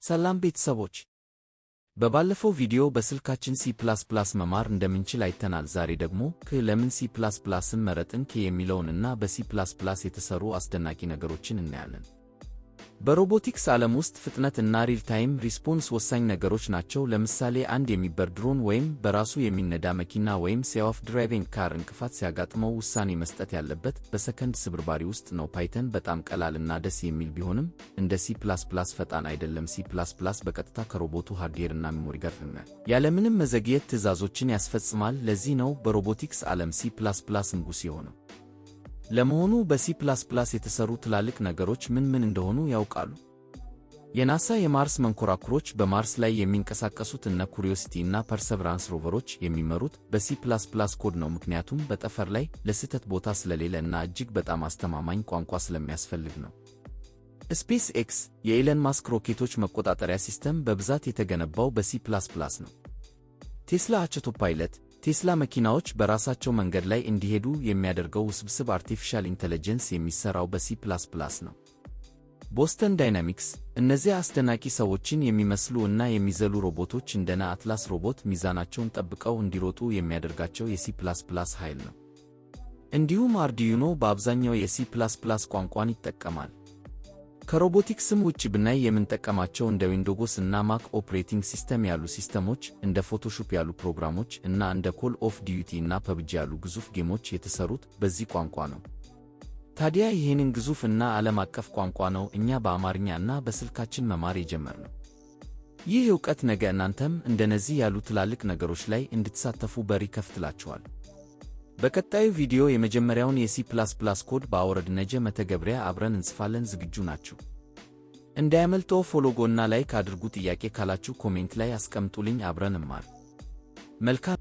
ሰላም ቤተሰቦች፣ በባለፈው ቪዲዮ በስልካችን C++ መማር እንደምንችል አይተናል። ዛሬ ደግሞ ለምን C++ን መረጥን የሚለውን እና በC++ የተሰሩ አስደናቂ ነገሮችን እናያለን። በሮቦቲክስ ዓለም ውስጥ ፍጥነት እና ሪል ታይም ሪስፖንስ ወሳኝ ነገሮች ናቸው። ለምሳሌ አንድ የሚበር ድሮን ወይም በራሱ የሚነዳ መኪና ወይም ሴልፍ ድራይቪንግ ካር እንቅፋት ሲያጋጥመው ውሳኔ መስጠት ያለበት በሰከንድ ስብርባሪ ውስጥ ነው። ፓይተን በጣም ቀላል እና ደስ የሚል ቢሆንም እንደ C++ ፈጣን አይደለም። C++ በቀጥታ ከሮቦቱ ሃርድዌርና ሜሞሪ ጋር ያለምንም መዘግየት ትዕዛዞችን ያስፈጽማል። ለዚህ ነው በሮቦቲክስ ዓለም C++ ንጉሥ የሆነው። ለመሆኑ በC++ የተሰሩ ትላልቅ ነገሮች ምን እንደሆኑ ያውቃሉ? የናሳ የማርስ መንኮራኩሮች በማርስ ላይ የሚንቀሳቀሱት እነ ኩሪዮሲቲ እና ፐርሰቨራንስ ሮቨሮች የሚመሩት በC++ ኮድ ነው። ምክንያቱም በጠፈር ላይ ለስህተት ቦታ ስለሌለ እና እጅግ በጣም አስተማማኝ ቋንቋ ስለሚያስፈልግ ነው። ስፔስ ኤክስ የኤለን ማስክ ሮኬቶች መቆጣጠሪያ ሲስተም በብዛት የተገነባው በC++ ነው። ቴስላ አውቶፓይለት ቴስላ መኪናዎች በራሳቸው መንገድ ላይ እንዲሄዱ የሚያደርገው ውስብስብ አርቲፊሻል ኢንተለጀንስ የሚሰራው በC++ ነው። ቦስተን ዳይናሚክስ እነዚያ አስደናቂ ሰዎችን የሚመስሉ እና የሚዘሉ ሮቦቶች እንደነ አትላስ ሮቦት ሚዛናቸውን ጠብቀው እንዲሮጡ የሚያደርጋቸው የC++ ኃይል ነው። እንዲሁም አርዲዩኖ በአብዛኛው የC++ ቋንቋን ይጠቀማል። ከሮቦቲክስም ውጭ ብናይ የምንጠቀማቸው እንደ ዊንዶውስ እና ማክ ኦፕሬቲንግ ሲስተም ያሉ ሲስተሞች፣ እንደ ፎቶሾፕ ያሉ ፕሮግራሞች እና እንደ ኮል ኦፍ ዲዩቲ እና ፐብጂ ያሉ ግዙፍ ጌሞች የተሰሩት በዚህ ቋንቋ ነው። ታዲያ ይህንን ግዙፍ እና ዓለም አቀፍ ቋንቋ ነው እኛ በአማርኛ እና በስልካችን መማር የጀመርነው። ይህ ዕውቀት ነገ እናንተም እንደነዚህ ያሉ ትላልቅ ነገሮች ላይ እንድትሳተፉ በር ይከፍትላችኋል። በቀጣዩ ቪዲዮ የመጀመሪያውን የC++ ኮድ በአውረድነጀ መተግበሪያ አብረን እንጽፋለን። ዝግጁ ናችሁ? እንዳያመልጠው ፎሎጎና ላይክ አድርጉ። ጥያቄ ካላችሁ ኮሜንት ላይ አስቀምጡልኝ። አብረን እንማር። መልካም